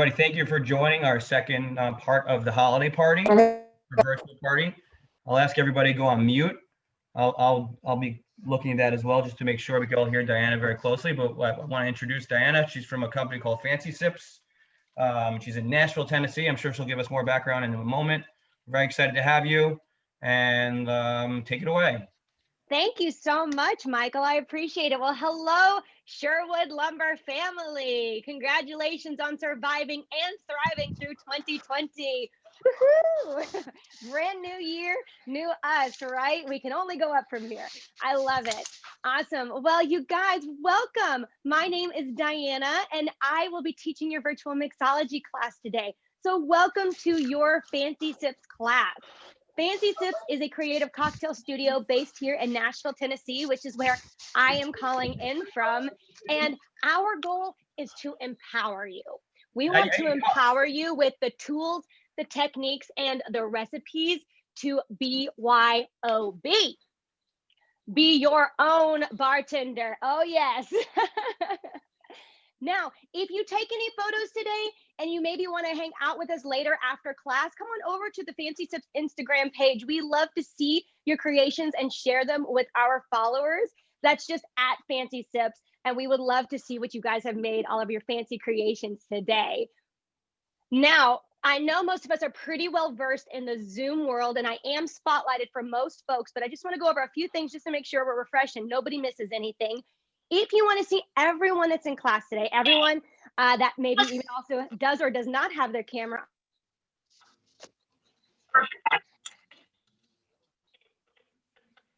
Everybody, thank you for joining our second part of the holiday party, our virtual party. I'll ask everybody to go on mute. I'll be looking at that as well, just to make sure we can all hear Diana very closely. But I want to introduce Diana. She's from a company called Fancy Sips. She's in Nashville, Tennessee. I'm sure she'll give us more background in a moment. We're very excited to have you, and take it away. Thank you so much, Michael. I appreciate it. Well, hello, Sherwood Lumber family. Congratulations on surviving and thriving through 2020. Woohoo! Brand new year, new us, right? We can only go up from here. I love it. Awesome. Well, you guys, welcome. My name is Diana, and I will be teaching your virtual mixology class today. So welcome to your Fancy Sips class. Fancy Sips is a creative cocktail studio based here in Nashville, Tennessee, which is where I am calling in from. And our goal is to empower you. We want to empower you with the tools, the techniques, and the recipes to BYOB. Be your own bartender. Oh, yes. Now, if you take any photos today and you maybe want to hang out with us later after class, come on over to the Fancy Sips Instagram page. We love to see your creations and share them with our followers. That's just at Fancy Sips. And we would love to see what you guys have made, all of your fancy creations today. Now, I know most of us are pretty well versed in the Zoom world, and I am spotlighted for most folks, but I just want to go over a few things just to make sure we're refreshed and nobody misses anything. If you want to see everyone that's in class today, everyone that maybe even also does or does not have their camera.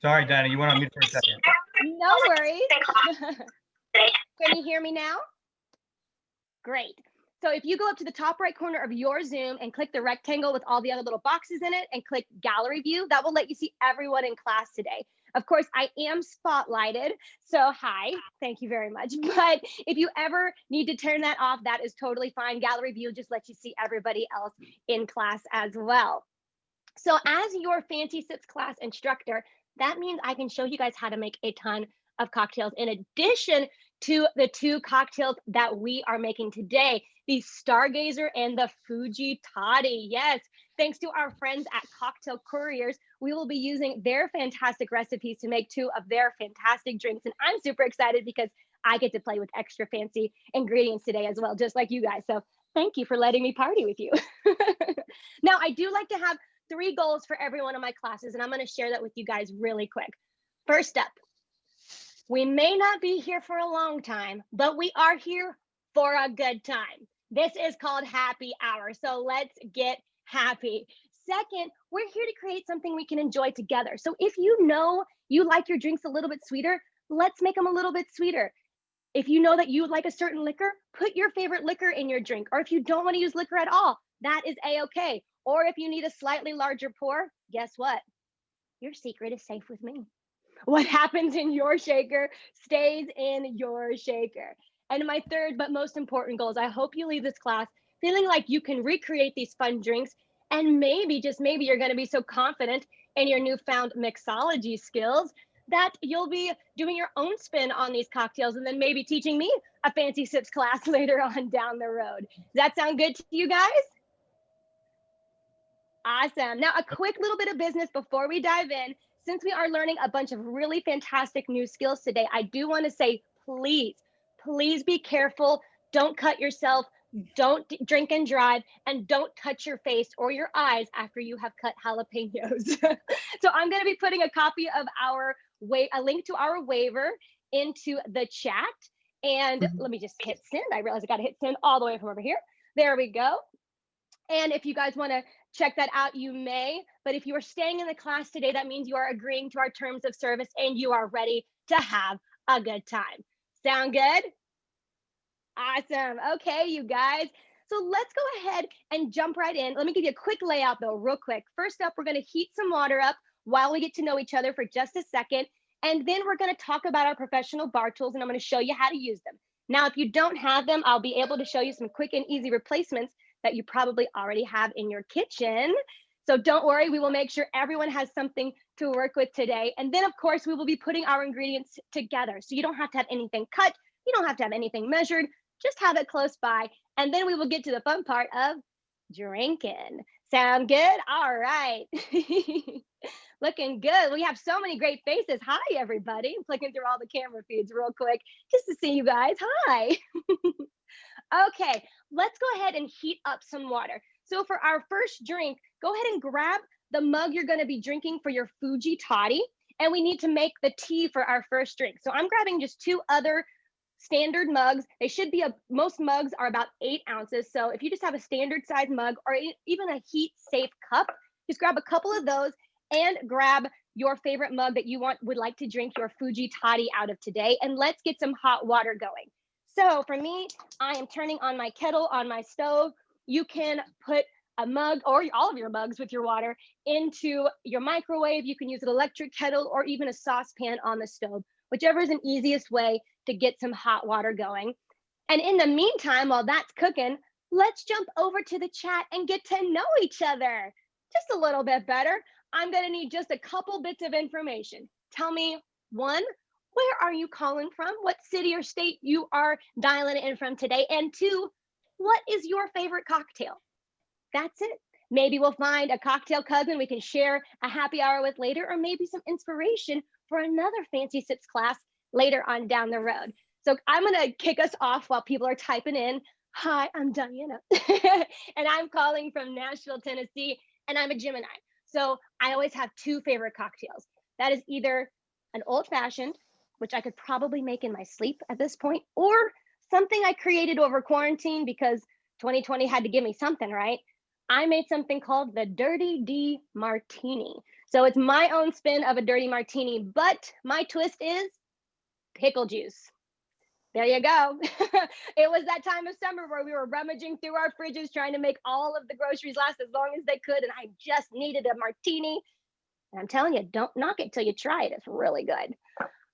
Sorry, Diana, you went on mute for a second. No worries. Can you hear me now? Great. So if you go up to the top right corner of your Zoom and click the rectangle with all the other little boxes in it and click gallery view, that will let you see everyone in class today. Of course, I am spotlighted, so hi, thank you very much. But if you ever need to turn that off, that is totally fine. Gallery view just lets you see everybody else in class as well. So as your Fancy Sips class instructor, that means I can show you guys how to make a ton of cocktails in addition to the two cocktails that we are making today, the Stargazer and the Fuji Toddy. Yes, thanks to our friends at Cocktail Couriers, we will be using their fantastic recipes to make two of their fantastic drinks. And I'm super excited because I get to play with extra fancy ingredients today as well, just like you guys. So thank you for letting me party with you. Now, I do like to have 3 goals for every one of my classes, and I'm going to share that with you guys really quick. First up, we may not be here for a long time, but we are here for a good time. This is called happy hour, so let's get happy. Second, we're here to create something we can enjoy together. So if you know you like your drinks a little bit sweeter, let's make them a little bit sweeter. If you know that you like a certain liquor, put your favorite liquor in your drink. Or if you don't want to use liquor at all, that is a-okay. Or if you need a slightly larger pour, guess what? Your secret is safe with me. What happens in your shaker stays in your shaker. And my third but most important goal is I hope you leave this class feeling like you can recreate these fun drinks, and maybe, just maybe, you're going to be so confident in your newfound mixology skills that you'll be doing your own spin on these cocktails and then maybe teaching me a Fancy Sips class later on down the road. Does that sound good to you guys? Awesome. Now, a quick little bit of business before we dive in. Since we are learning a bunch of really fantastic new skills today, I do want to say, please be careful. Don't cut yourself. Don't drink and drive, and don't touch your face or your eyes after you have cut jalapenos. So I'm going to be putting a link to our waiver into the chat. And let me just hit send. I realized I got to hit send all the way from over here. There we go. And if you guys want to check that out, you may. But if you are staying in the class today, that means you are agreeing to our terms of service and you are ready to have a good time. Sound good? Awesome. Okay, you guys. So let's go ahead and jump right in. Let me give you a quick layout though, real quick. First up, we're going to heat some water up while we get to know each other for just a second. And then we're going to talk about our professional bar tools, and I'm going to show you how to use them. Now, if you don't have them, I'll be able to show you some quick and easy replacements that you probably already have in your kitchen. So don't worry, we will make sure everyone has something to work with today. And then of course, we will be putting our ingredients together. So you don't have to have anything cut. You don't have to have anything measured. Just have it close by. And then we will get to the fun part of drinking. Sound good? All right. Looking good. We have so many great faces. Hi, everybody. I'm flicking through all the camera feeds real quick just to see you guys. Hi. Okay, let's go ahead and heat up some water. So for our first drink, go ahead and grab the mug you're going to be drinking for your Fuji toddy. And we need to make the tea for our first drink. So I'm grabbing just 2 other standard mugs. They should be most mugs are about 8 ounces. So if you just have a standard size mug or even a heat safe cup, just grab a couple of those and grab your favorite mug that you would like to drink your Fuji toddy out of today. And let's get some hot water going. So for me, I am turning on my kettle on my stove. You can put a mug or all of your mugs with your water into your microwave. You can use an electric kettle or even a saucepan on the stove, whichever is an easiest way to get some hot water going. And in the meantime, while that's cooking, let's jump over to the chat and get to know each other just a little bit better. I'm going to need just a couple bits of information. Tell me, 1, where are you calling from? What city or state you are dialing in from today? And 2, what is your favorite cocktail? That's it. Maybe we'll find a cocktail cousin we can share a happy hour with later, or maybe some inspiration for another Fancy Sips class later on down the road. So I'm going to kick us off while people are typing in. Hi, I'm Diana, and I'm calling from Nashville, Tennessee, and I'm a Gemini. So I always have 2 favorite cocktails. That is either an old fashioned, which I could probably make in my sleep at this point, or something I created over quarantine because 2020 had to give me something, right? I made something called the Dirty D Martini. So it's my own spin of a dirty martini, but my twist is pickle juice. There you go. It was that time of summer where we were rummaging through our fridges trying to make all of the groceries last as long as they could, and I just needed a martini. And I'm telling you, don't knock it till you try it. It's really good.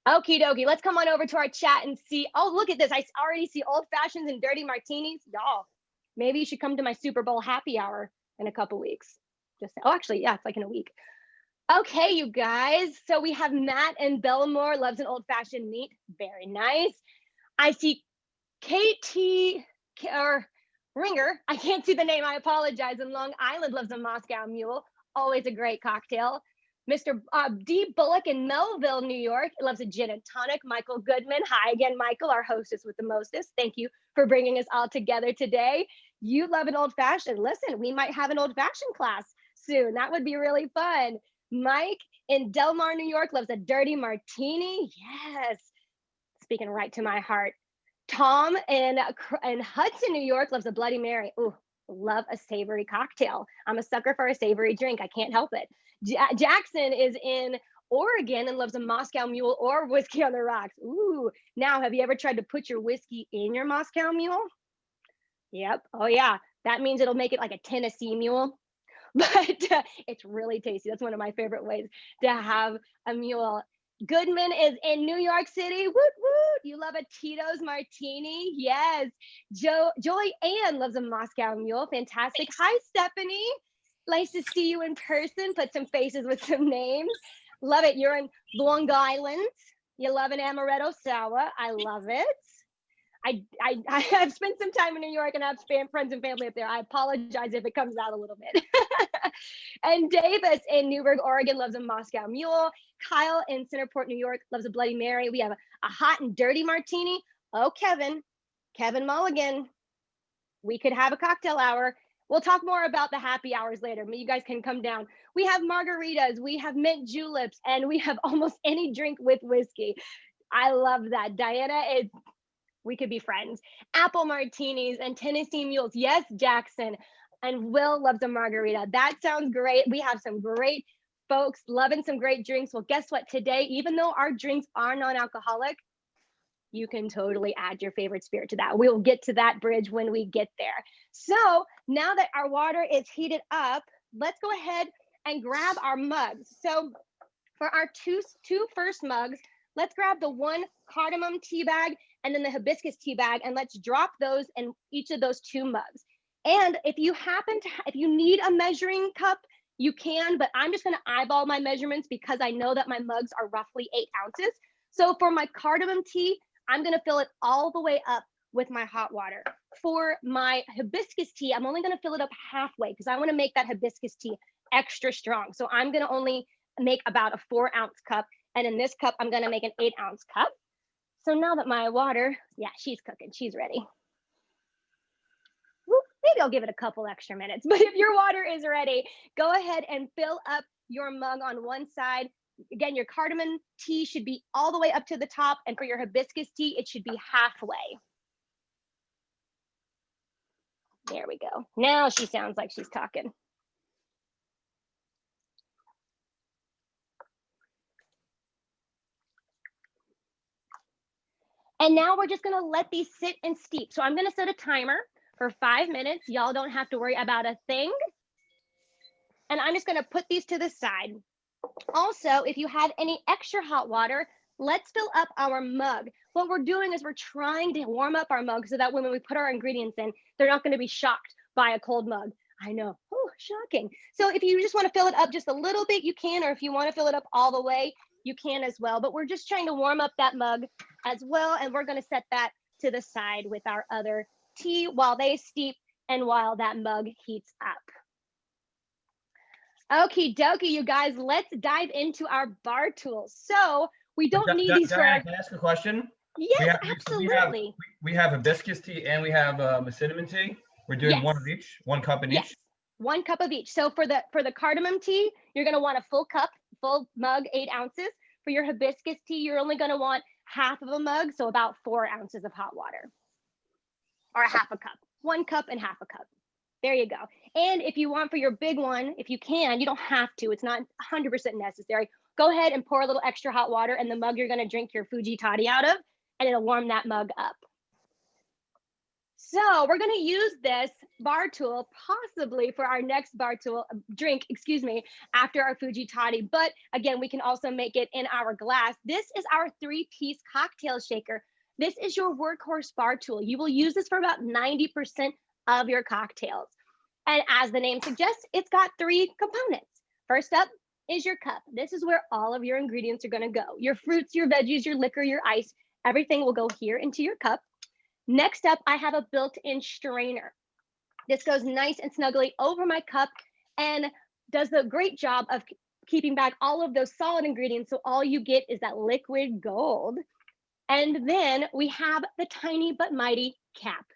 Okie dokie, let's come on over to our chat and see. Oh, look at this. I already see old fashions and dirty martinis. Y'all, maybe you should come to my Super Bowl happy hour in a couple weeks. Actually, yeah, it's like in a week. Okay, you guys. So we have Matt in Belmore, loves an old fashioned neat. Very nice. I see KT or Ringer. I can't see the name. I apologize. In Long Island, loves a Moscow Mule. Always a great cocktail. Mr. D. Bullock in Melville, New York, loves a gin and tonic. Michael Goodman. Hi again, Michael, our hostess with the mostest. Thank you for bringing us all together today. You love an old fashioned. Listen, we might have an old fashioned class soon. That would be really fun. Mike in Del Mar, New York, loves a dirty martini. Yes. Speaking right to my heart. Tom in Hudson, New York, loves a Bloody Mary. Ooh, love a savory cocktail. I'm a sucker for a savory drink. I can't help it. Jackson is in Oregon and loves a Moscow Mule or whiskey on the rocks. Ooh, now have you ever tried to put your whiskey in your Moscow Mule? Yep. Oh yeah, that means it'll make it like a Tennessee Mule. But it's really tasty. That's one of my favorite ways to have a mule. Goodman is in New York City. Woot woot! You love a Tito's martini? Yes. Joy Ann loves a Moscow Mule. Fantastic. Hi, Stephanie. Nice to see you in person. Put some faces with some names. Love it. You're in Long Island. You love an amaretto sour. I love it. I have spent some time in New York and I have friends and family up there. I apologize if it comes out a little bit. And Davis in Newburgh, Oregon loves a Moscow Mule. Kyle in Centerport, New York loves a Bloody Mary. We have a hot and dirty martini. Oh, Kevin Mulligan, we could have a cocktail hour. We'll talk more about the happy hours later. You guys can come down. We have margaritas, we have mint juleps, and we have almost any drink with whiskey. I love that. Diana is, we could be friends. Apple martinis and Tennessee mules. Yes, Jackson. And Will loves a margarita. That sounds great. We have some great folks loving some great drinks. Well, guess what? Today, even though our drinks are non-alcoholic, you can totally add your favorite spirit to that. We'll get to that bridge when we get there. So now that our water is heated up, let's go ahead and grab our mugs. So for our two first mugs, let's grab the 1 cardamom tea bag and then the hibiscus tea bag, and let's drop those in each of those 2 mugs. And if you if you need a measuring cup, you can, but I'm just gonna eyeball my measurements because I know that my mugs are roughly 8 ounces. So for my cardamom tea, I'm gonna fill it all the way up with my hot water. For my hibiscus tea, I'm only gonna fill it up halfway because I wanna make that hibiscus tea extra strong. So I'm gonna only make about a 4-ounce cup. And in this cup, I'm gonna make an 8-ounce cup. So now that my water, yeah, she's cooking, she's ready. Maybe I'll give it a couple extra minutes, but if your water is ready, go ahead and fill up your mug on one side. Again, your cardamom tea should be all the way up to the top, and for your hibiscus tea, it should be halfway. There we go. Now she sounds like she's talking. And now we're just gonna let these sit and steep. So I'm gonna set a timer for 5 minutes. Y'all don't have to worry about a thing. And I'm just gonna put these to the side. Also, if you have any extra hot water, let's fill up our mug. What we're doing is we're trying to warm up our mug so that when we put our ingredients in, they're not gonna be shocked by a cold mug. I know, oh, shocking. So if you just wanna fill it up just a little bit, you can, or if you wanna fill it up all the way, you can as well. But we're just trying to warm up that mug as well. And we're gonna set that to the side with our other tea while they steep and while that mug heats up. Okie dokie, you guys, let's dive into our bar tools. So we don't need these for our... Can I ask a question? Yes, absolutely. We have hibiscus tea and we have cinnamon tea. We're doing one of each, 1 cup in each. 1 cup of each. So for the cardamom tea, you're gonna want a full cup, full mug, 8 ounces. For your hibiscus tea, you're only gonna want half of a mug, so about 4 ounces of hot water. Or a half a cup. 1 cup and half a cup. There you go. And if you want for your big one, if you can, you don't have to, it's not 100% necessary. Go ahead and pour a little extra hot water in the mug you're gonna drink your Fuji toddy out of, and it'll warm that mug up. So we're gonna use this bar tool possibly for our next bar tool drink, after our Fuji toddy. But again, we can also make it in our glass. This is our 3-piece cocktail shaker. This is your workhorse bar tool. You will use this for about 90% of your cocktails. And as the name suggests, it's got 3 components. First up is your cup. This is where all of your ingredients are gonna go. Your fruits, your veggies, your liquor, your ice, everything will go here into your cup. Next up, I have a built-in strainer. This goes nice and snugly over my cup and does a great job of keeping back all of those solid ingredients. So all you get is that liquid gold. And then we have the tiny but mighty cap.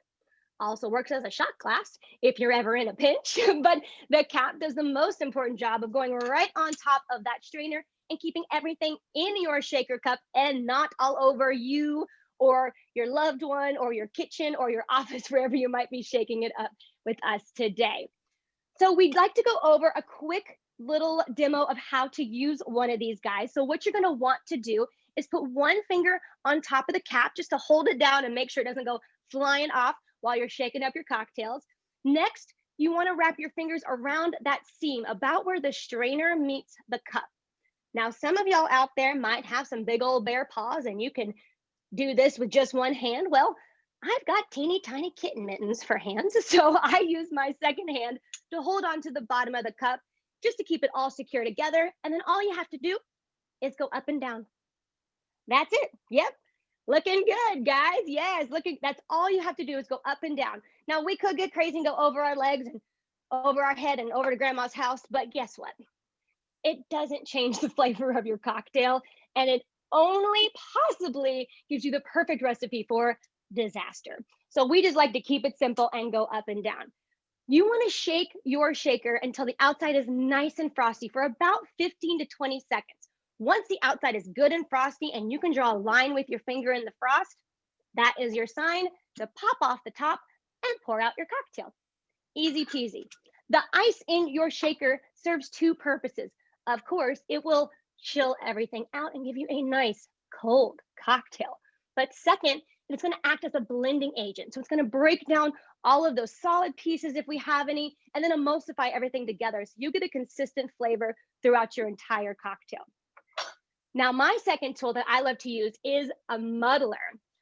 Also works as a shot glass if you're ever in a pinch, but the cap does the most important job of going right on top of that strainer and keeping everything in your shaker cup and not all over you or your loved one or your kitchen or your office, wherever you might be shaking it up with us today. So we'd like to go over a quick little demo of how to use one of these guys. So what you're gonna want to do is put 1 finger on top of the cap just to hold it down and make sure it doesn't go flying off while you're shaking up your cocktails. Next, you wanna wrap your fingers around that seam about where the strainer meets the cup. Now, some of y'all out there might have some big old bare paws and you can do this with just 1 hand. Well, I've got teeny tiny kitten mittens for hands. So I use my second hand to hold on to the bottom of the cup just to keep it all secure together. And then all you have to do is go up and down. That's it. Yep. Looking good, guys. Yes, that's all you have to do is go up and down. Now we could get crazy and go over our legs and over our head and over to grandma's house, but guess what? It doesn't change the flavor of your cocktail, and it only possibly gives you the perfect recipe for disaster. So we just like to keep it simple and go up and down. You want to shake your shaker until the outside is nice and frosty for about 15 to 20 seconds. Once the outside is good and frosty and you can draw a line with your finger in the frost, that is your sign to pop off the top and pour out your cocktail. Easy peasy. The ice in your shaker serves 2 purposes. Of course, it will chill everything out and give you a nice cold cocktail. But second, it's going to act as a blending agent. So it's going to break down all of those solid pieces if we have any, and then emulsify everything together so you get a consistent flavor throughout your entire cocktail. Now, my second tool that I love to use is a muddler.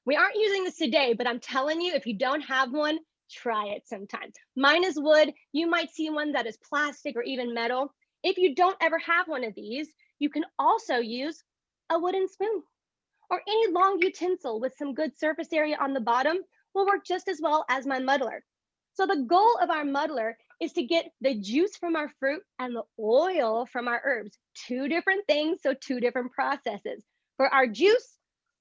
We aren't using this today, but I'm telling you, if you don't have one, try it sometime. Mine is wood. You might see one that is plastic or even metal. If you don't ever have one of these, you can also use a wooden spoon or any long utensil with some good surface area on the bottom. will work just as well as my muddler. So the goal of our muddler is to get the juice from our fruit and the oil from our herbs. Two different things, so two different processes. For our juice,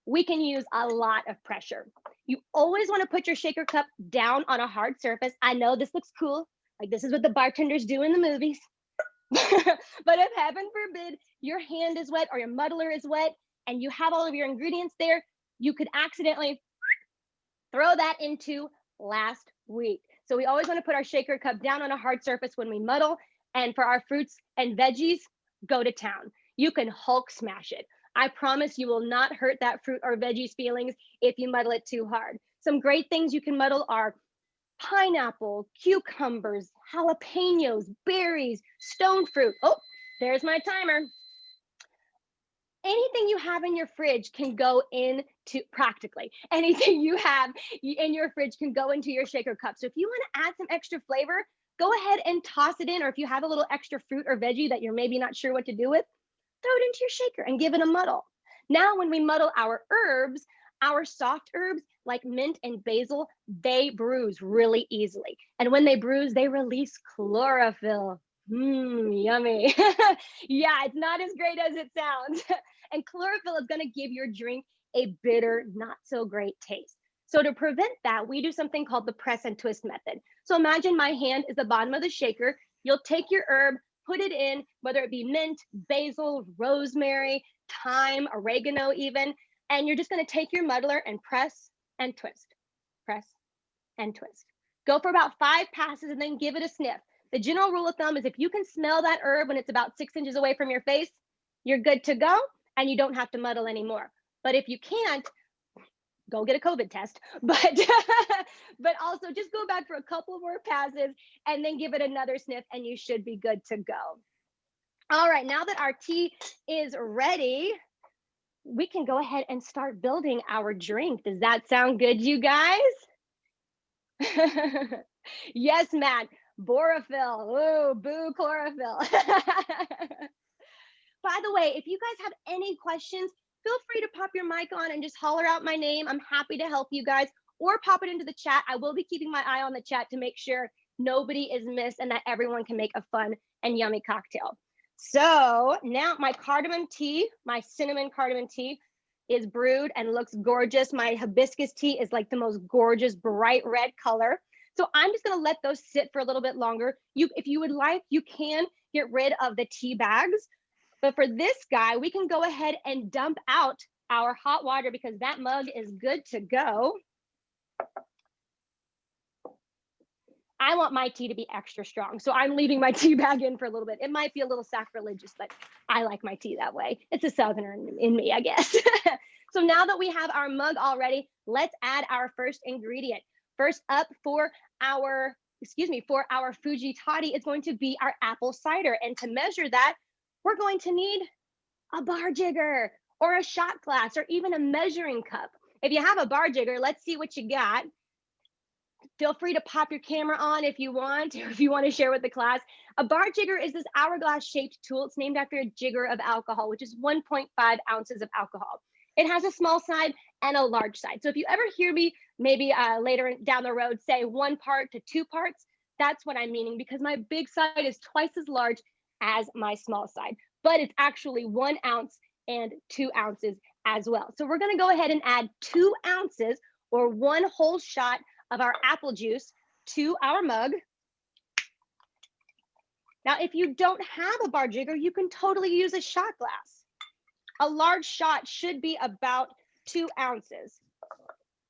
we can use a lot of pressure. You always want to put your shaker cup down on a hard surface. I know this looks cool, like this is what the bartenders do in the movies. But if heaven forbid your hand is wet or your muddler is wet and you have all of your ingredients there, you could accidentally throw that into last week. So we always want to put our shaker cup down on a hard surface when we muddle. And for our fruits and veggies, go to town. You can Hulk smash it. I promise you will not hurt that fruit or veggies feelings if you muddle it too hard. Some great things you can muddle are pineapple, cucumbers, jalapenos, berries, stone fruit. Oh, there's my timer. Anything you have in your fridge can go into, practically anything you have in your fridge can go into your shaker cup. So if you want to add some extra flavor, go ahead and toss it in. Or if you have a little extra fruit or veggie that you're maybe not sure what to do with, throw it into your shaker and give it a muddle. Now, when we muddle our herbs, our soft herbs like mint and basil, they bruise really easily. And when they bruise, they release chlorophyll. Yummy. Yeah, it's not as great as it sounds. And chlorophyll is going to give your drink a bitter, not so great taste. So to prevent that, we do something called the press and twist method. So imagine my hand is the bottom of the shaker. You'll take your herb, put it in, whether it be mint, basil, rosemary, thyme, oregano even, and you're just going to take your muddler and press and twist, press and twist. Go for about 5 passes and then give it a sniff. The general rule of thumb is if you can smell that herb when it's about 6 inches away from your face, you're good to go and you don't have to muddle anymore. But if you can't, go get a COVID test. But also just go back for a couple more passes and then give it another sniff and you should be good to go. All right, now that our tea is ready, we can go ahead and start building our drink. Does that sound good, you guys? Yes, Matt. Borophyll. Oh, boo chlorophyll. By the way, if you guys have any questions, feel free to pop your mic on and just holler out my name. I'm happy to help you guys, or pop it into the chat. I will be keeping my eye on the chat to make sure nobody is missed and that everyone can make a fun and yummy cocktail. So now my cardamom tea, my cinnamon cardamom tea is brewed and looks gorgeous. My hibiscus tea is like the most gorgeous bright red color. So I'm just gonna let those sit for a little bit longer. If you would like, you can get rid of the tea bags. But for this guy, we can go ahead and dump out our hot water because that mug is good to go. I want my tea to be extra strong, so I'm leaving my tea bag in for a little bit. It might be a little sacrilegious, but I like my tea that way. It's a Southerner in me, I guess. So now that we have our mug all ready, let's add our first ingredient. First up for our Fuji toddy is going to be our apple cider. And to measure that, we're going to need a bar jigger or a shot glass or even a measuring cup. If you have a bar jigger, let's see what you got. Feel free to pop your camera on if you want, or if you want to share with the class. A bar jigger is this hourglass shaped tool. It's named after a jigger of alcohol, which is 1.5 ounces of alcohol. It has a small side and a large side. So if you ever hear me maybe later down the road say 1 part to 2 parts, that's what I'm meaning, because my big side is twice as large as my small side, but it's actually 1 ounce and 2 ounces as well. So we're going to go ahead and add 2 ounces or 1 whole shot of our apple juice to our mug. Now, if you don't have a bar jigger, you can totally use a shot glass. A large shot should be about 2 ounces.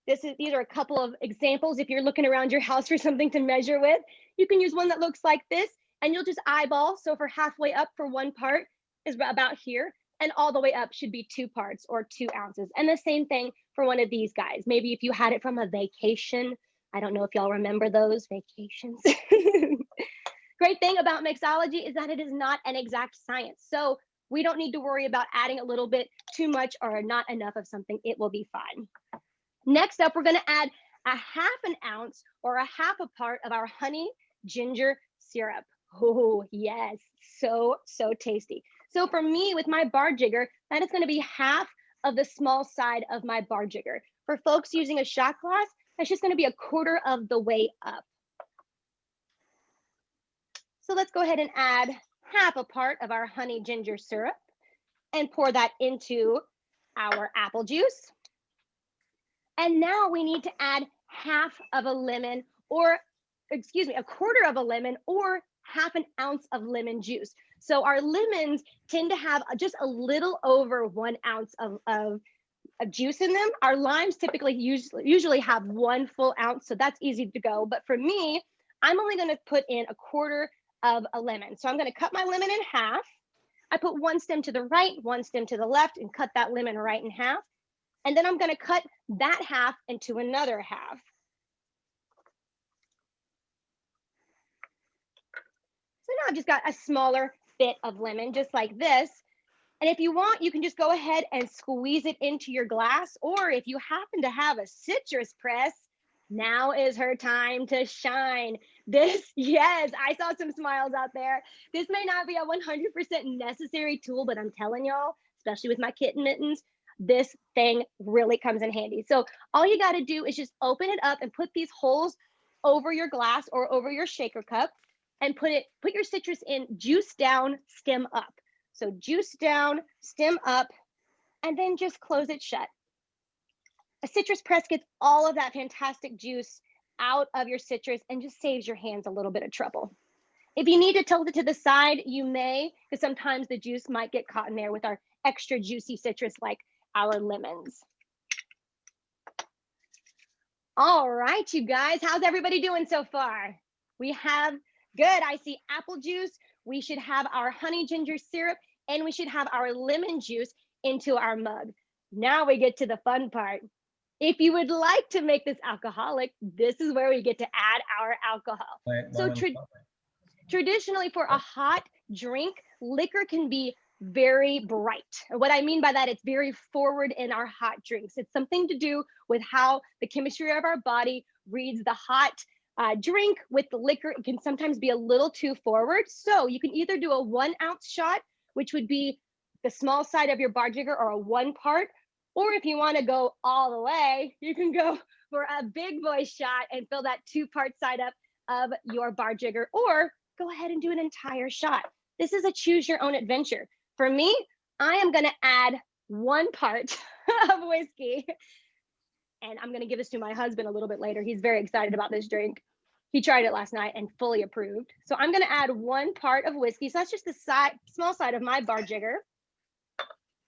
These are a couple of examples. If you're looking around your house for something to measure with, you can use one that looks like this, and you'll just eyeball. So for halfway up for 1 part is about here, and all the way up should be 2 parts or 2 ounces. And the same thing for one of these guys. Maybe if you had it from a vacation. I don't know if y'all remember those vacations. Great thing about mixology is that it is not an exact science. So we don't need to worry about adding a little bit too much or not enough of something. It will be fine. Next up, we're going to add a 1/2 ounce or a 1/2 part of our honey ginger syrup. Oh, yes, so tasty. So for me, with my bar jigger, that is going to be 1/2 of the small side of my bar jigger. For folks using a shot glass, That's just going to be 1/4 of the way up. So let's go ahead and add 1/2 part of our honey ginger syrup and pour that into our apple juice. And now we need to add 1/2 of a lemon, or excuse me, 1/4 of a lemon, or 1/2 ounce of lemon juice. So our lemons tend to have just a little over 1 ounce of juice in them. Our limes typically usually have 1 full ounce, so that's easy to go. But for me, I'm only going to put in 1/4 of a lemon. So I'm going to cut my lemon in half. I put 1 stem to the right, 1 stem to the left, and cut that lemon right in half. And then I'm going to cut that half into another half. So now I've just got a smaller bit of lemon, just like this. And if you want, you can just go ahead and squeeze it into your glass. Or if you happen to have a citrus press, now is her time to shine. This, yes, I saw some smiles out there. This may not be a 100% necessary tool, but I'm telling y'all, especially with my kitten mittens, this thing really comes in handy. So all you got to do is just open it up and put these holes over your glass or over your shaker cup, and put your citrus in, juice down, stem up. So juice down, stem up, and then just close it shut. A citrus press gets all of that fantastic juice out of your citrus and just saves your hands a little bit of trouble. If you need to tilt it to the side, you may, because sometimes the juice might get caught in there with our extra juicy citrus like our lemons. All right, you guys, how's everybody doing so far? We have, good, I see apple juice. We should have our honey ginger syrup, and we should have our lemon juice into our mug. Now we get to the fun part. If you would like to make this alcoholic, this is where we get to add our alcohol. So traditionally for a hot drink, liquor can be very bright. What I mean by that, it's very forward in our hot drinks. It's something to do with how the chemistry of our body reads the hot drink with the liquor. It can sometimes be a little too forward. So you can either do a 1 ounce shot, which would be the small side of your bar jigger, or a 1 part. Or if you want to go all the way, you can go for a big boy shot and fill that 2-part side up of your bar jigger, or go ahead and do an entire shot. This is a choose your own adventure. For me, I am going to add 1 part of whiskey, and I'm going to give this to my husband a little bit later. He's very excited about this drink. He tried it last night and fully approved. So I'm going to add 1 part of whiskey. So that's just the small side of my bar jigger.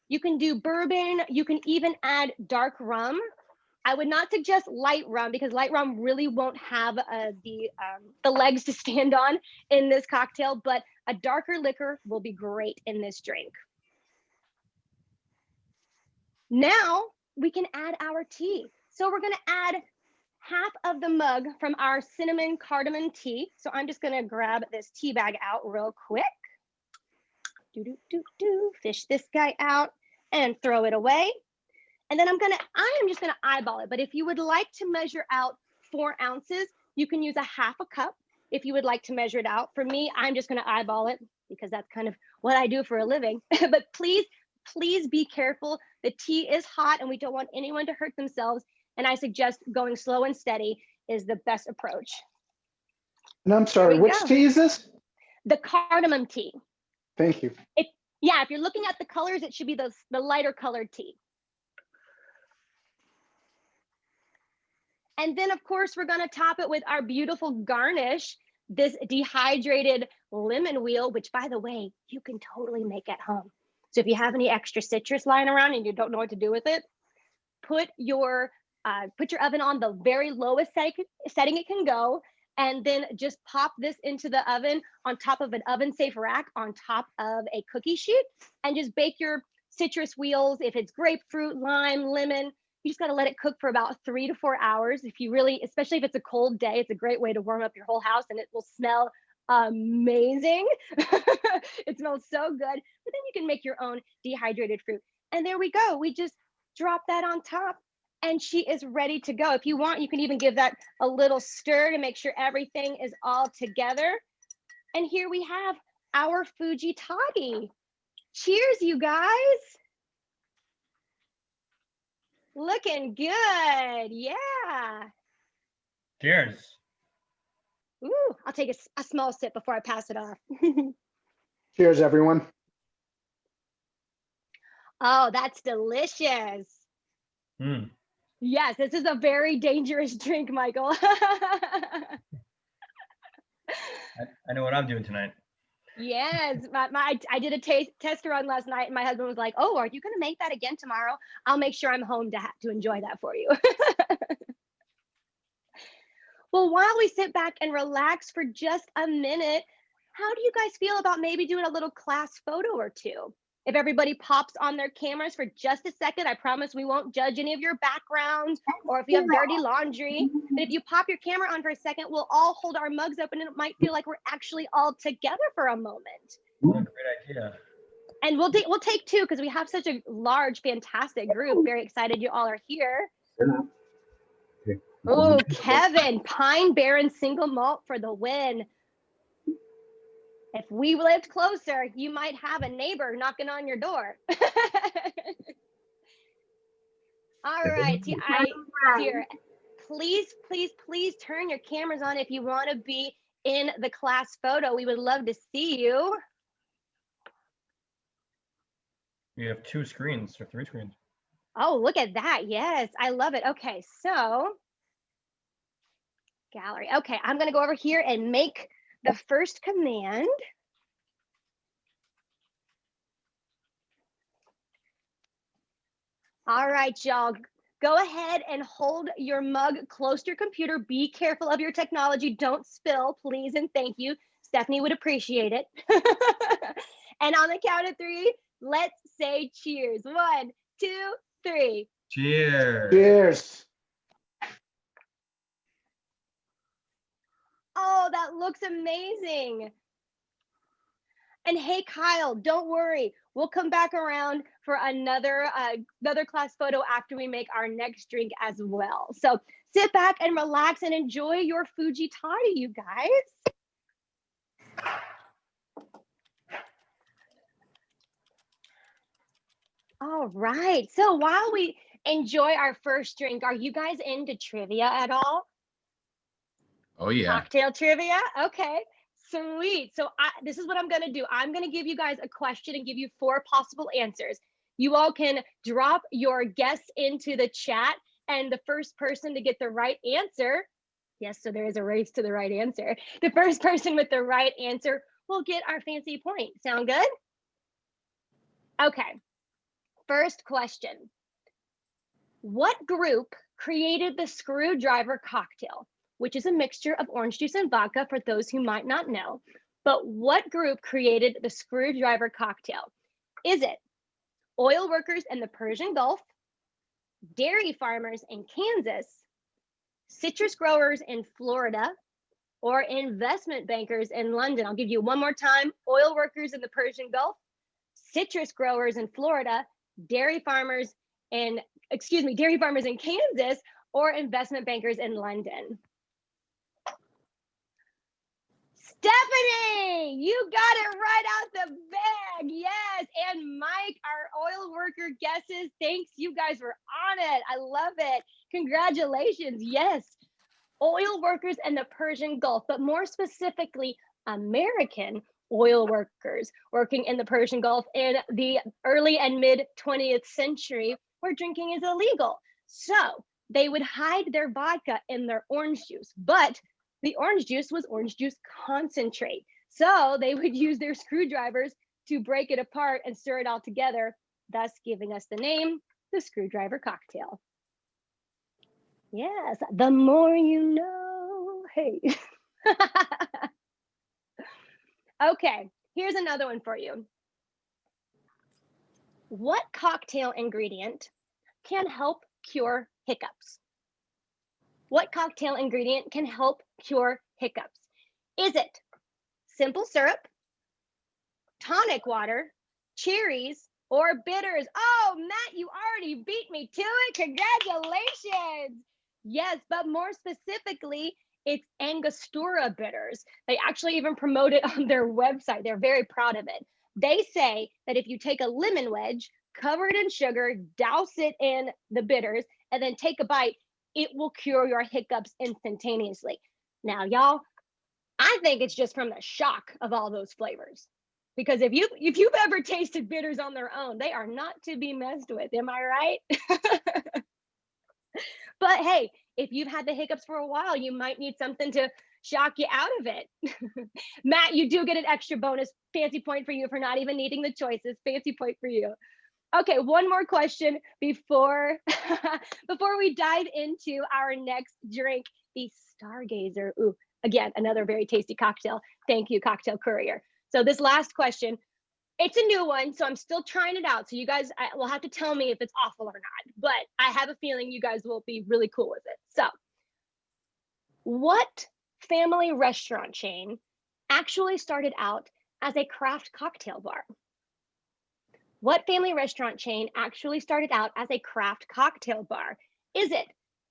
You can do bourbon. You can even add dark rum. I would not suggest light rum, because light rum really won't have the legs to stand on in this cocktail, but a darker liquor will be great in this drink. Now we can add our tea. So we're going to add 1/2 of the mug from our cinnamon cardamom tea. So I'm just going to grab this tea bag out real quick. Fish this guy out and throw it away. And then I am just gonna eyeball it. But if you would like to measure out 4 ounces, you can use a 1/2 cup if you would like to measure it out. For me, I'm just gonna eyeball it because that's kind of what I do for a living. But please, please be careful. The tea is hot and we don't want anyone to hurt themselves. And I suggest going slow and steady is the best approach. And I'm sorry, which tea is this? The cardamom tea. Thank you. Yeah, if you're looking at the colors, it should be the lighter colored tea. And then, of course, we're going to top it with our beautiful garnish, this dehydrated lemon wheel, which, by the way, you can totally make at home. So if you have any extra citrus lying around and you don't know what to do with it, put your oven on the very lowest setting it can go, and then just pop this into the oven on top of an oven-safe rack on top of a cookie sheet, and just bake your citrus wheels. If it's grapefruit, lime, lemon, you just got to let it cook for about 3 to 4 hours. If you really, especially if it's a cold day, it's a great way to warm up your whole house, and it will smell amazing. It smells so good. But then you can make your own dehydrated fruit. And there we go. We just drop that on top, and she is ready to go. If you want, you can even give that a little stir to make sure everything is all together. And here we have our Fuji toddy. Cheers, you guys. Looking good. Yeah. Cheers. Ooh, I'll take a small sip before I pass it off. Cheers, everyone. Oh, that's delicious. Mm. Yes, this is a very dangerous drink, Michael. I know what I'm doing tonight. Yes, I did a test run last night, and my husband was like, "Oh, are you going to make that again tomorrow? I'll make sure I'm home to enjoy that for you." Well, while we sit back and relax for just a minute, how do you guys feel about maybe doing a little class photo or two? If everybody pops on their cameras for just a second, I promise we won't judge any of your backgrounds or if you have dirty laundry. But if you pop your camera on for a second, we'll all hold our mugs up and it might feel like we're actually all together for a moment. What a great idea. And we'll take two because we have such a large, fantastic group. Very excited you all are here. Oh, Kevin, Pine Barren single malt for the win. If we lived closer, you might have a neighbor knocking on your door. All right, here, please turn your cameras on if you want to be in the class photo. We would love to see you. You have 2 screens or 3 screens. Oh, look at that. Yes, I love it. Okay, so gallery. Okay, I'm going to go over here and make the first command. All right, y'all, go ahead and hold your mug close to your computer. Be careful of your technology. Don't spill, please and thank you. Stephanie would appreciate it. And on the count of 3, let's say cheers. 1, 2, 3. Cheers. Cheers. Oh, that looks amazing. And hey, Kyle, don't worry. We'll come back around for another class photo after we make our next drink as well. So sit back and relax and enjoy your Fuji toddy, you guys. All right. So while we enjoy our first drink, are you guys into trivia at all? Oh, yeah. Cocktail trivia? Okay. Sweet. So this is what I'm going to do. I'm going to give you guys a question and give you 4 possible answers. You all can drop your guess into the chat, and the first person to get the right answer, yes, so there is a race to the right answer. The first person with the right answer will get our fancy point. Sound good? Okay. First question. What group created the screwdriver cocktail, which is a mixture of orange juice and vodka for those who might not know? But what group created the screwdriver cocktail? Is it oil workers in the Persian Gulf, dairy farmers in Kansas, citrus growers in Florida, or investment bankers in London? I'll give you one more time. Oil workers in the Persian Gulf, citrus growers in Florida, dairy farmers in Kansas, or investment bankers in London. Stephanie, you got it right out the bag. Yes. And Mike, our oil worker guesses. Thanks. You guys were on it. I love it. Congratulations. Yes. Oil workers in the Persian Gulf, but more specifically, American oil workers working in the Persian Gulf in the early and mid 20th century, where drinking is illegal. So they would hide their vodka in their orange juice, but the orange juice was orange juice concentrate. So they would use their screwdrivers to break it apart and stir it all together, thus giving us the name, the screwdriver cocktail. Yes, the more you know. Hey. Okay, here's another one for you. What cocktail ingredient can help cure hiccups? What cocktail ingredient can help cure hiccups? Is it simple syrup, tonic water, cherries, or bitters? Oh, Matt, you already beat me to it. Congratulations. Yes, but more specifically, it's Angostura bitters. They actually even promote it on their website. They're very proud of it. They say that if you take a lemon wedge, cover it in sugar, douse it in the bitters, and then take a bite, it will cure your hiccups instantaneously. Now, y'all, I think it's just from the shock of all those flavors. Because if you've ever tasted bitters on their own, they are not to be messed with. Am I right? But hey, if you've had the hiccups for a while, you might need something to shock you out of it. Matt, you do get an extra bonus fancy point for you for not even needing the choices. Fancy point for you. Okay, one more question before before we dive into our next drink, the Stargazer. Ooh, again, another very tasty cocktail. Thank you, Cocktail Courier. So this last question, it's a new one, so I'm still trying it out. So you guys will have to tell me if it's awful or not, but I have a feeling you guys will be really cool with it. So what family restaurant chain actually started out as a craft cocktail bar? What family restaurant chain actually started out as a craft cocktail bar? Is it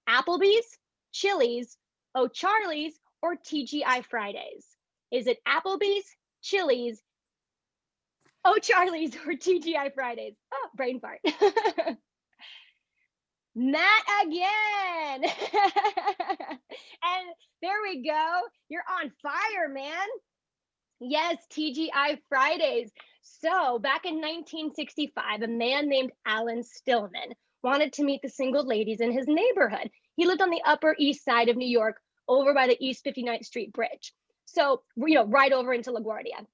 Applebee's, Chili's, O'Charlie's, or TGI Fridays? Is it Applebee's, Chili's, O'Charlie's, or TGI Fridays? Oh, brain fart. Matt again. And there we go. You're on fire, man. Yes, TGI Fridays. So back in 1965, a man named Alan Stillman wanted to meet the single ladies in his neighborhood. He lived on the Upper East Side of New York, over by the East 59th Street Bridge. So, right over into LaGuardia.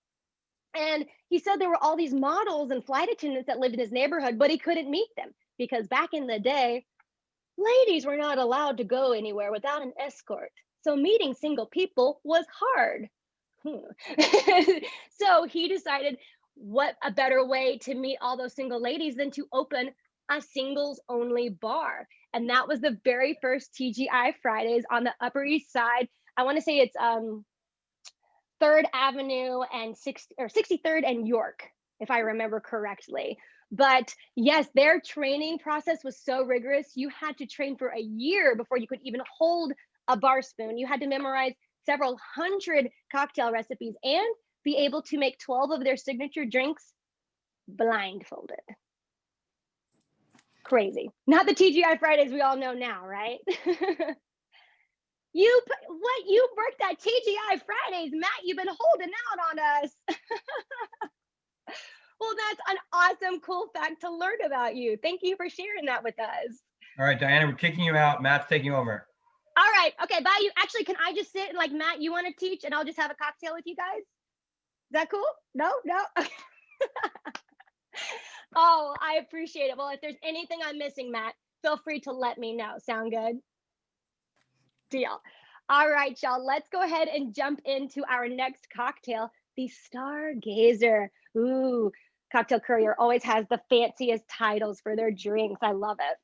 And he said there were all these models and flight attendants that lived in his neighborhood, but he couldn't meet them because back in the day, ladies were not allowed to go anywhere without an escort. So meeting single people was hard. So he decided what a better way to meet all those single ladies than to open a singles only bar. And that was the very first TGI Fridays on the Upper East Side. I want to say it's 3rd Avenue and 63rd and York, if I remember correctly. But yes, their training process was so rigorous. You had to train for a year before you could even hold a bar spoon. You had to memorize several hundred cocktail recipes and be able to make 12 of their signature drinks blindfolded. Crazy. Not the TGI Fridays we all know now, right? You worked at TGI Fridays, Matt. You've been holding out on us. Well, that's an awesome, cool fact to learn about you. Thank you for sharing that with us. All right, Diana, we're kicking you out. Matt's taking over. All right. Okay, bye. You actually, can I just sit and like, Matt, you want to teach and I'll just have a cocktail with you guys? Is that cool? No? Oh, I appreciate it. Well, if there's anything I'm missing, Matt, feel free to let me know. Sound good? Deal. All right, y'all, let's go ahead and jump into our next cocktail, the Stargazer. Ooh, Cocktail Courier always has the fanciest titles for their drinks. I love it.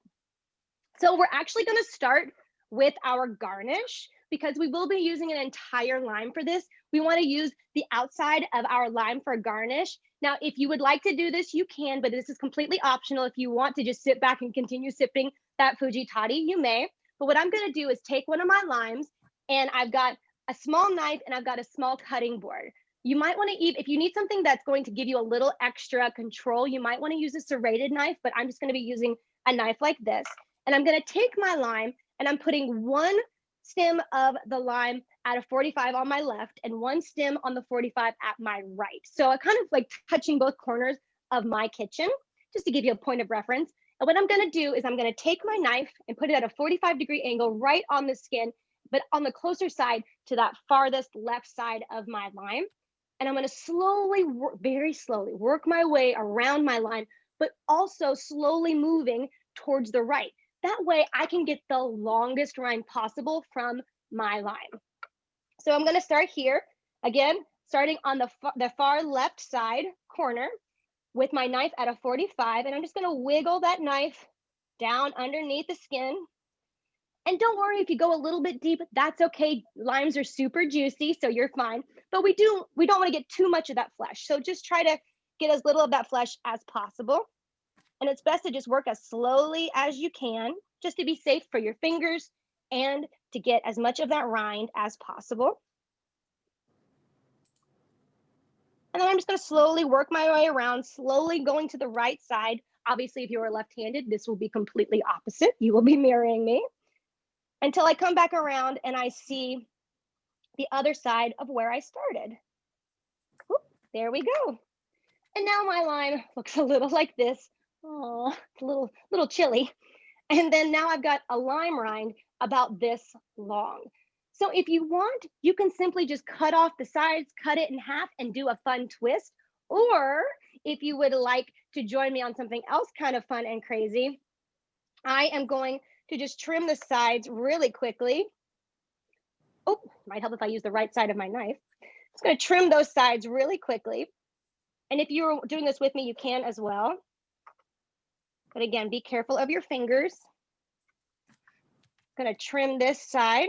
So we're actually going to start with our garnish because we will be using an entire lime for this. We want to use the outside of our lime for garnish. Now, if you would like to do this, you can, but this is completely optional. If you want to just sit back and continue sipping that Fuji Toddy, you may. But what I'm going to do is take one of my limes, and I've got a small knife and I've got a small cutting board. You might want to if you need something that's going to give you a little extra control, you might want to use a serrated knife, but I'm just going to be using a knife like this. And I'm going to take my lime and I'm putting one stem of the lime at a 45 on my left and one stem on the 45 at my right. So I kind of like touching both corners of my kitchen, just to give you a point of reference. And what I'm going to do is I'm going to take my knife and put it at a 45-degree angle right on the skin, but on the closer side to that farthest left side of my lime. And I'm going to slowly, very slowly work my way around my lime, but also slowly moving towards the right. That way I can get the longest rind possible from my lime. So I'm going to start here, again, starting on the far left side corner with my knife at a 45. And I'm just going to wiggle that knife down underneath the skin. And don't worry if you go a little bit deep, that's okay. Limes are super juicy, so you're fine. But we don't want to get too much of that flesh. So just try to get as little of that flesh as possible. And it's best to just work as slowly as you can, just to be safe for your fingers and to get as much of that rind as possible. And then I'm just going to slowly work my way around, slowly going to the right side. Obviously, if you are left-handed, this will be completely opposite. You will be mirroring me. until I come back around and I see the other side of where I started. Whoop, there we go. And now my lime looks a little like this. Oh, it's a little chilly. And then now I've got a lime rind about this long. So if you want, you can simply just cut off the sides, cut it in half and do a fun twist. Or if you would like to join me on something else kind of fun and crazy, I am going to just trim the sides really quickly. Oh, might help if I use the right side of my knife. Just going to trim those sides really quickly. And if you're doing this with me, you can as well. But again, be careful of your fingers. I'm going to trim this side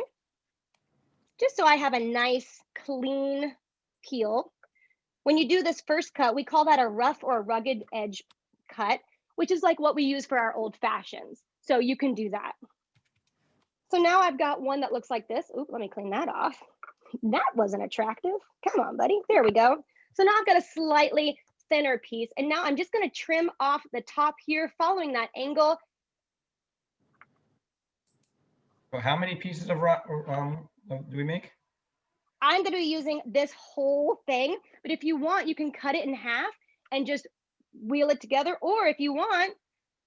just so I have a nice, clean peel. When you do this first cut, we call that a rough or a rugged edge cut, which is like what we use for our old fashions. So you can do that. So now I've got one that looks like this. Oop, let me clean that off. That wasn't attractive. Come on, buddy. There we go. So now I've got a slightly thinner piece. And now I'm just going to trim off the top here, following that angle. So how many pieces of rock do we make? I'm going to be using this whole thing, but if you want, you can cut it in half and just wheel it together. Or if you want,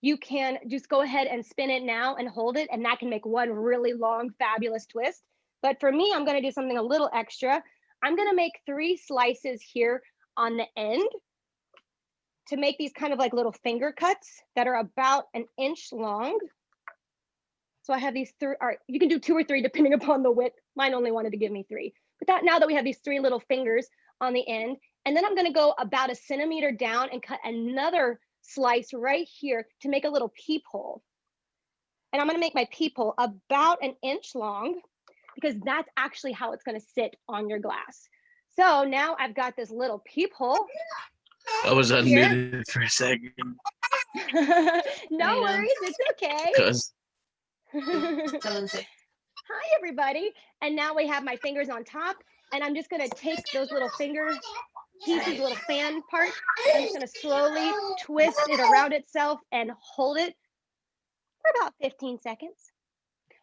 you can just go ahead and spin it now and hold it, and that can make one really long, fabulous twist. But for me, I'm going to do something a little extra. I'm going to make 3 slices here on the end to make these kind of like little finger cuts that are about an inch long. So I have these 3, or you can do 2 or 3 depending upon the width. Mine only wanted to give me 3. But now that we have these 3 little fingers on the end, and then I'm going to go about 1 centimeter down and cut another slice right here to make a little peephole. And I'm going to make my peephole about an inch long because that's actually how it's going to sit on your glass. So now I've got this little peephole. I was unmuted for a second. No worries, it's okay. Because Hi, everybody. And now we have my fingers on top, and I'm just going to take those little finger pieces, little fan part. I'm just going to slowly twist it around itself and hold it for about 15 seconds.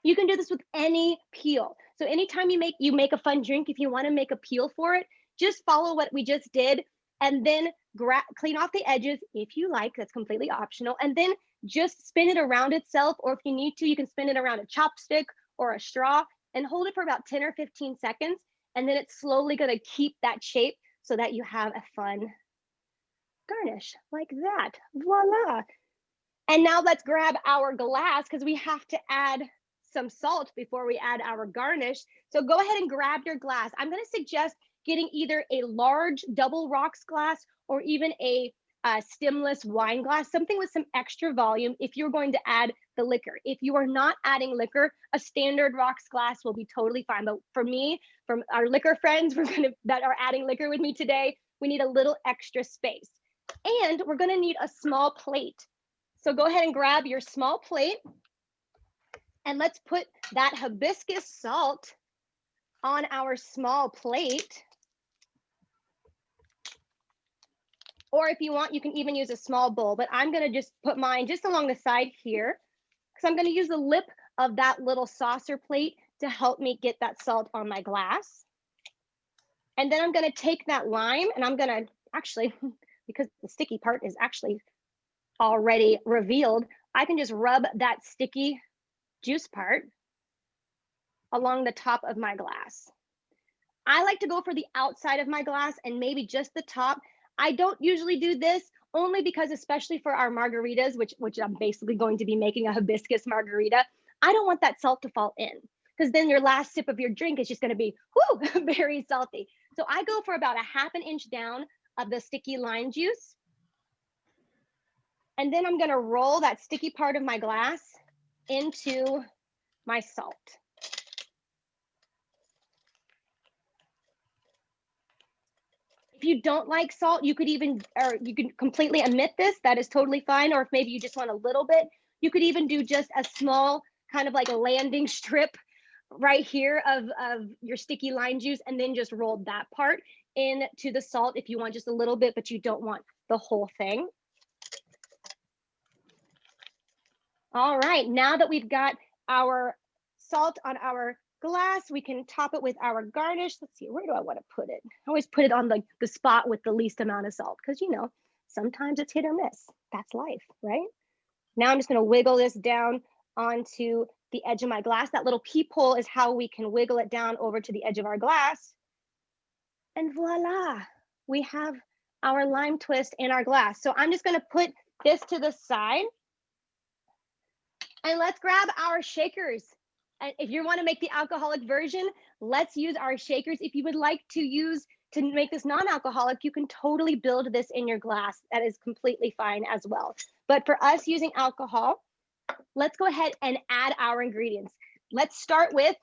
You can do this with any peel. So anytime you make a fun drink, if you want to make a peel for it, just follow what we just did, and then clean off the edges if you like. That's completely optional. And then just spin it around itself, or if you need to, you can spin it around a chopstick or a straw and hold it for about 10 or 15 seconds. And then it's slowly going to keep that shape so that you have a fun garnish like that. Voila. And now let's grab our glass because we have to add some salt before we add our garnish. So go ahead and grab your glass. I'm going to suggest getting either a large double rocks glass or even a stemless wine glass, something with some extra volume if you're going to add the liquor. If you are not adding liquor, a standard rocks glass will be totally fine. But for me, from our liquor friends that are adding liquor with me today, we need a little extra space. And we're gonna need a small plate. So go ahead and grab your small plate and let's put that hibiscus salt on our small plate. Or if you want, you can even use a small bowl, but I'm gonna just put mine just along the side here because I'm gonna use the lip of that little saucer plate to help me get that salt on my glass. And then I'm gonna take that lime and I'm gonna actually, because the sticky part is actually already revealed, I can just rub that sticky juice part along the top of my glass. I like to go for the outside of my glass and maybe just the top. I don't usually do this only because, especially for our margaritas, which I'm basically going to be making a hibiscus margarita, I don't want that salt to fall in because then your last sip of your drink is just going to be very salty. So I go for about 1/2 inch down of the sticky lime juice. And then I'm going to roll that sticky part of my glass into my salt. If you don't like salt, you could completely omit this. That is totally fine. Or if maybe you just want a little bit, you could even do just a small kind of like a landing strip right here of your sticky lime juice, and then just roll that part into the salt if you want just a little bit, but you don't want the whole thing. All right, now that we've got our salt on our glass. We can top it with our garnish. Let's see, where do I want to put it? I always put it on the spot with the least amount of salt because, you know, sometimes it's hit or miss. That's life, right? Now I'm just going to wiggle this down onto the edge of my glass. That little peephole is how we can wiggle it down over to the edge of our glass. And voila, we have our lime twist in our glass. So I'm just going to put this to the side. And let's grab our shakers. And if you want to make the alcoholic version, let's use our shakers. If you would like to make this non-alcoholic, you can totally build this in your glass. That is completely fine as well. But for us using alcohol, let's go ahead and add our ingredients. Let's start with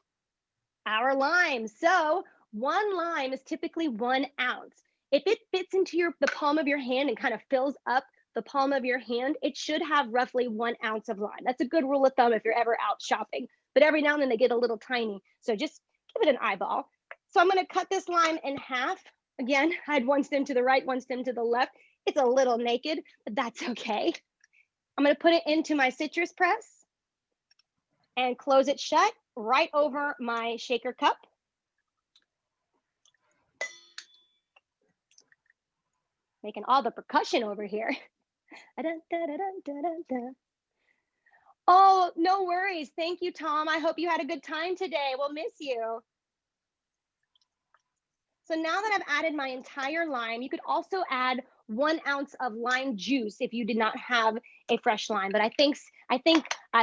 our lime. So 1 lime is typically 1 ounce. If it fits into the palm of your hand and kind of fills up the palm of your hand, it should have roughly 1 ounce of lime. That's a good rule of thumb if you're ever out shopping, but every now and then they get a little tiny. So just give it an eyeball. So I'm going to cut this lime in half. Again, I had 1 stem to the right, 1 stem to the left. It's a little naked, but that's okay. I'm going to put it into my citrus press and close it shut right over my shaker cup. Making all the percussion over here. Oh, no worries. Thank you, Tom. I hope you had a good time today. We'll miss you. So now that I've added my entire lime, you could also add 1 ounce of lime juice if you did not have a fresh lime. But I think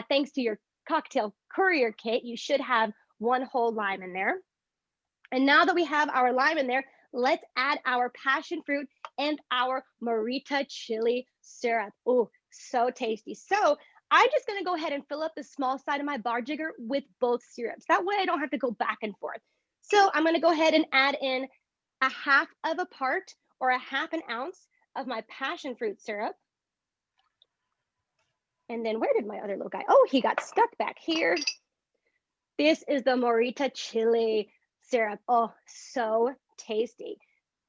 thanks to your cocktail courier kit, you should have 1 whole lime in there. And now that we have our lime in there, let's add our passion fruit and our Morita chili syrup. Oh, so tasty. So I'm just going to go ahead and fill up the small side of my bar jigger with both syrups. That way I don't have to go back and forth. So I'm going to go ahead and add in 1/2 of a part or 1/2 ounce of my passion fruit syrup. And then where did my other little guy? Oh, he got stuck back here. This is the Morita chili syrup. Oh, so tasty.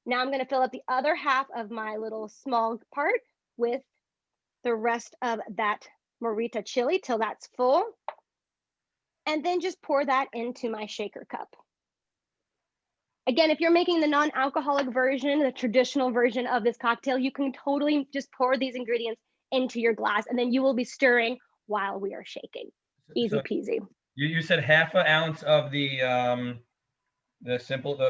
Now I'm going to fill up the other half of my little small part with the rest of that Morita chili till that's full. And then just pour that into my shaker cup. Again, if you're making the non-alcoholic version, the traditional version of this cocktail, you can totally just pour these ingredients into your glass and then you will be stirring while we are shaking. Easy peasy. You said 1/2 ounce of the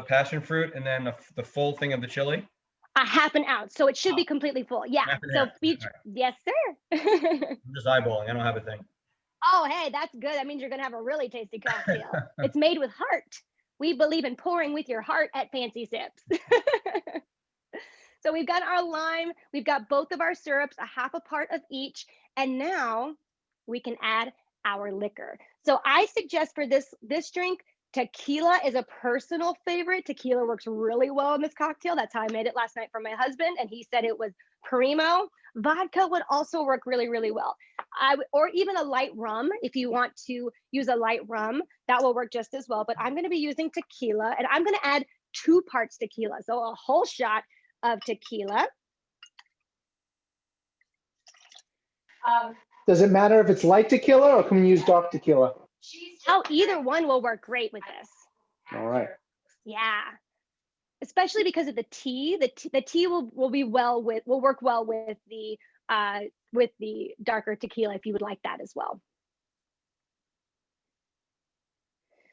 passion fruit and then the full thing of the chili? 1/2 ounce. So it should be completely full. Yeah. So each, yes, sir. I'm just eyeballing. I don't have a thing. Oh, hey, that's good. That means you're going to have a really tasty cocktail. It's made with heart. We believe in pouring with your heart at Fancy Sips. So we've got our lime. We've got both of our syrups, 1/2 part of each. And now we can add our liquor. So I suggest for this drink, tequila is a personal favorite. Tequila works really well in this cocktail. That's how I made it last night for my husband. And he said it was primo. Vodka would also work really, really well. Or even a light rum. If you want to use a light rum, that will work just as well. But I'm going to be using tequila and I'm going to add 2 parts tequila. So a whole shot of tequila. Does it matter if it's light tequila or can we use dark tequila? Oh, either one will work great with this. All right. Yeah. Especially because of the tea. The tea will work well with the darker tequila if you would like that as well.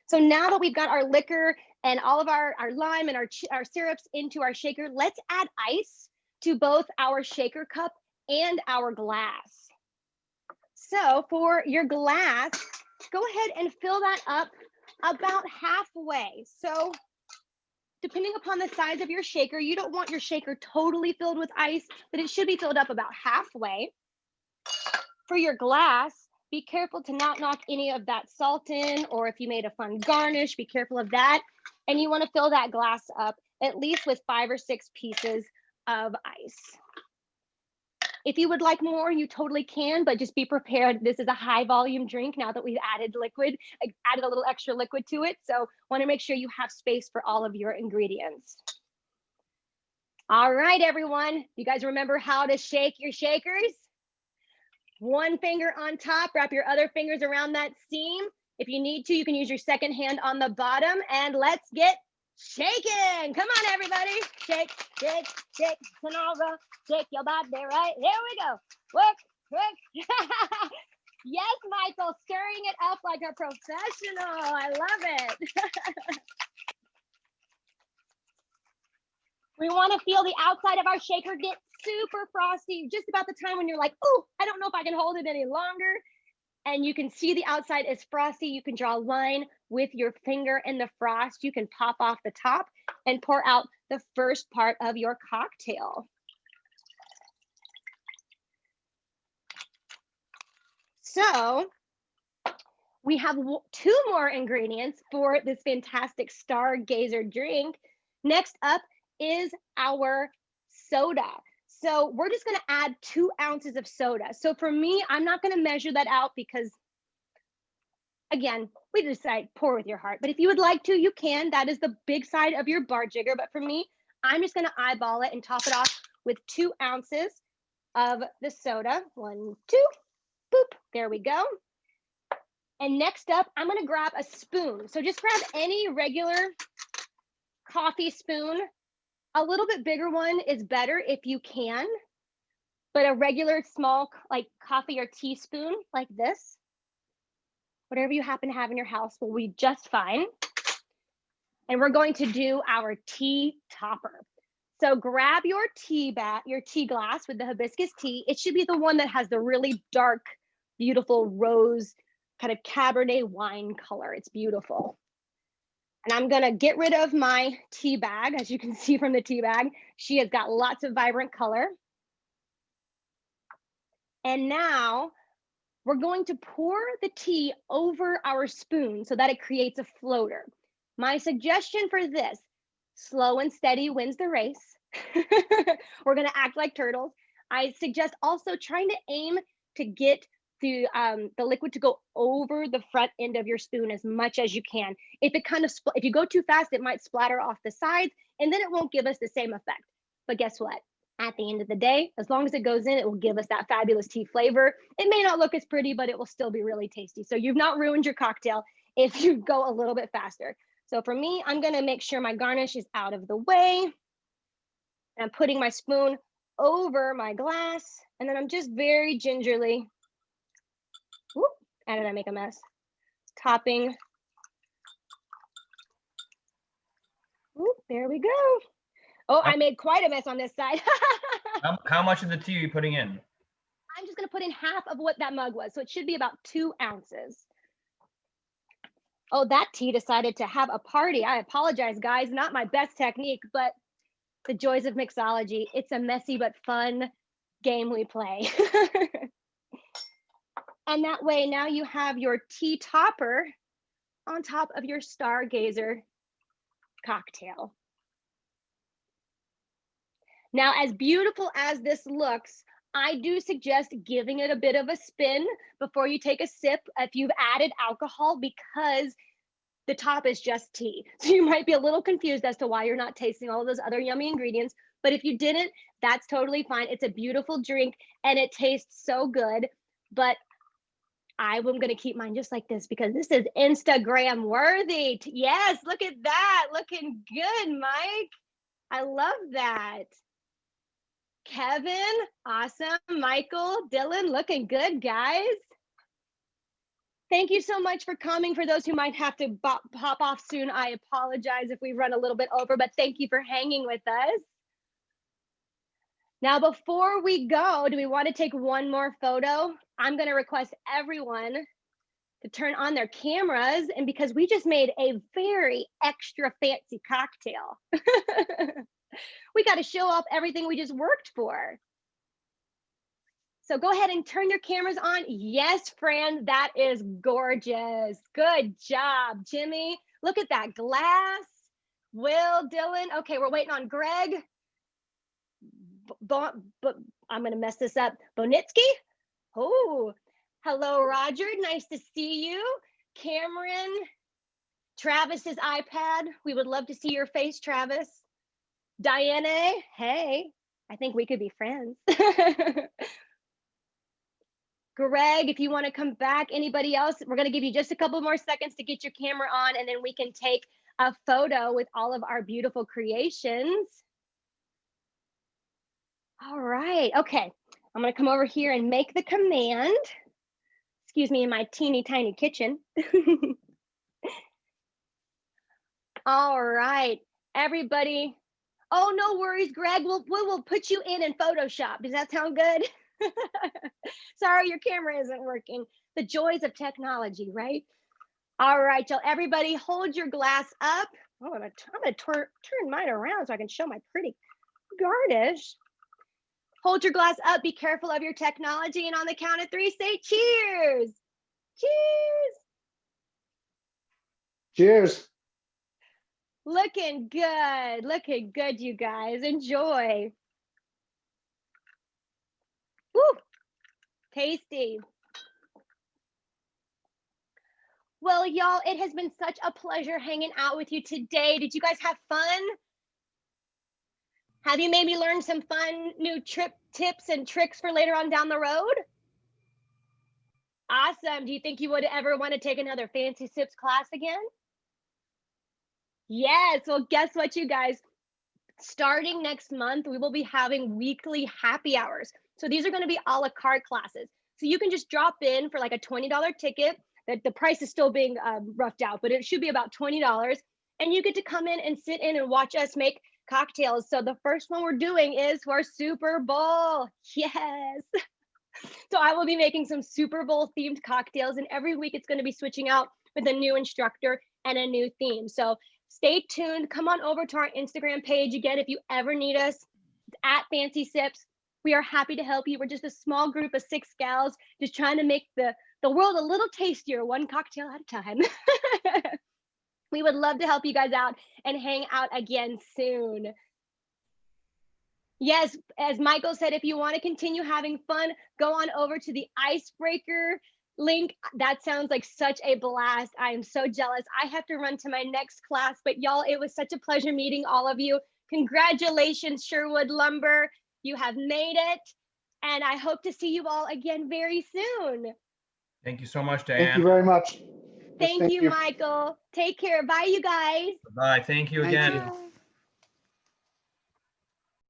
So now that we've got our liquor and all of our lime and our syrups into our shaker, let's add ice to both our shaker cup and our glass. So for your glass, go ahead and fill that up about halfway. So depending upon the size of your shaker, you don't want your shaker totally filled with ice, but it should be filled up about halfway. For your glass, be careful to not knock any of that salt in, or if you made a fun garnish, be careful of that. And you want to fill that glass up at least with 5 or 6 pieces of ice. If you would like more, you totally can, but just be prepared. This is a high volume drink now that we've added a little extra liquid to it. So want to make sure you have space for all of your ingredients. All right, everyone. You guys remember how to shake your shakers? 1 finger on top, wrap your other fingers around that seam. If you need to, you can use your second hand on the bottom, and let's get shaking. Come on, everybody. Shake, shake, shake. Sonora, shake your body, right? Here we go. Work, work. Yes, Michael, stirring it up like a professional. I love it. We want to feel the outside of our shaker get super frosty, just about the time when you're like, oh, I don't know if I can hold it any longer. And you can see the outside is frosty. You can draw a line with your finger in the frost. You can pop off the top and pour out the first part of your cocktail. So we have 2 more ingredients for this fantastic stargazer drink. Next up is our soda. So we're just going to add 2 ounces of soda. So for me, I'm not going to measure that out because, again, we decide pour with your heart. But if you would like to, you can. That is the big side of your bar jigger. But for me, I'm just going to eyeball it and top it off with 2 ounces of the soda. 1, 2, boop. There we go. And next up, I'm going to grab a spoon. So just grab any regular coffee spoon. A little bit bigger one is better if you can, but a regular small like coffee or teaspoon like this, whatever you happen to have in your house will be just fine. And we're going to do our tea topper. So grab your tea glass with the hibiscus tea. It should be the one that has the really dark, beautiful rose kind of Cabernet wine color. It's beautiful. And I'm gonna get rid of my tea bag. As you can see from the tea bag, she has got lots of vibrant color. And now we're going to pour the tea over our spoon so that it creates a floater. My suggestion for this, slow and steady wins the race. We're gonna act like turtles. I suggest also trying to aim to get the liquid to go over the front end of your spoon as much as you can. If you go too fast, it might splatter off the sides and then it won't give us the same effect. But guess what? At the end of the day, as long as it goes in, it will give us that fabulous tea flavor. It may not look as pretty, but it will still be really tasty. So you've not ruined your cocktail if you go a little bit faster. So for me, I'm gonna make sure my garnish is out of the way. And I'm putting my spoon over my glass, and then I'm just very gingerly, whoop, how did I make a mess? Topping. Whoop, there we go. Oh, I made quite a mess on this side. How much of the tea are you putting in? I'm just gonna put in half of what that mug was. So it should be about 2 ounces. Oh, that tea decided to have a party. I apologize, guys. Not my best technique, but the joys of mixology. It's a messy but fun game we play. And that way, now you have your tea topper on top of your stargazer cocktail. Now, as beautiful as this looks, I do suggest giving it a bit of a spin before you take a sip if you've added alcohol, because the top is just tea. So you might be a little confused as to why you're not tasting all of those other yummy ingredients. But if you didn't, that's totally fine. It's a beautiful drink and it tastes so good. But I'm going to keep mine just like this because this is Instagram worthy. Yes, look at that. Looking good, Mike. I love that. Kevin, awesome. Michael, Dylan, looking good, guys. Thank you so much for coming. For those who might have to hop off soon, I apologize if we run a little bit over, but thank you for hanging with us. Now, before we go, do we want to take one more photo? I'm going to request everyone to turn on their cameras, and because we just made a very extra fancy cocktail. We got to show off everything we just worked for. So go ahead and turn your cameras on. Yes, Fran, that is gorgeous. Good job, Jimmy. Look at that glass. Will, Dylan. Okay, we're waiting on Greg. I'm going to mess this up. Bonitsky. Oh, hello, Roger. Nice to see you. Cameron. Travis's iPad. We would love to see your face, Travis. Diana. Hey, I think we could be friends. Greg, if you want to come back, anybody else, we're going to give you just a couple more seconds to get your camera on, and then we can take a photo with all of our beautiful creations. All right, okay. I'm going to come over here and make the command. Excuse me, in my teeny tiny kitchen. All right, everybody. Oh, no worries, Greg. We'll put you in Photoshop. Does that sound good? Sorry, your camera isn't working. The joys of technology, right? All right, y'all. Everybody, hold your glass up. Oh, I'm gonna turn mine around so I can show my pretty garnish. Hold your glass up. Be careful of your technology, and on the count of 3, say cheers. Cheers. Cheers. Looking good, you guys. Enjoy. Woo, tasty. Well, y'all, it has been such a pleasure hanging out with you today. Did you guys have fun? Have you maybe learned some fun new trip tips and tricks for later on down the road? Awesome. Do you think you would ever want to take another Fancy Sips class again? Yes. Well, guess what, you guys? Starting next month, we will be having weekly happy hours. So these are going to be a la carte classes. So you can just drop in for like a $20 ticket. That the price is still being roughed out, but it should be about $20. And you get to come in and sit in and watch us make cocktails. So the first one we're doing is for Super Bowl. Yes. So I will be making some Super Bowl themed cocktails, and every week it's going to be switching out with a new instructor and a new theme. So stay tuned. Come on over to our Instagram page. Again, if you ever need us, it's at Fancy Sips. We are happy to help you. We're just a small group of 6 gals just trying to make the world a little tastier, one cocktail at a time. We would love to help you guys out and hang out again soon. Yes, as Michael said, if you want to continue having fun, go on over to the icebreaker link. That sounds like such a blast. I am so jealous. I have to run to my next class, but y'all, it was such a pleasure meeting all of you. Congratulations, Sherwood Lumber. You have made it. And I hope to see you all again very soon. Thank you so much, Diane. Thank you very much. Thank you, Michael. Take care. Bye, you guys. Bye. Thank you Thank again. you. Bye.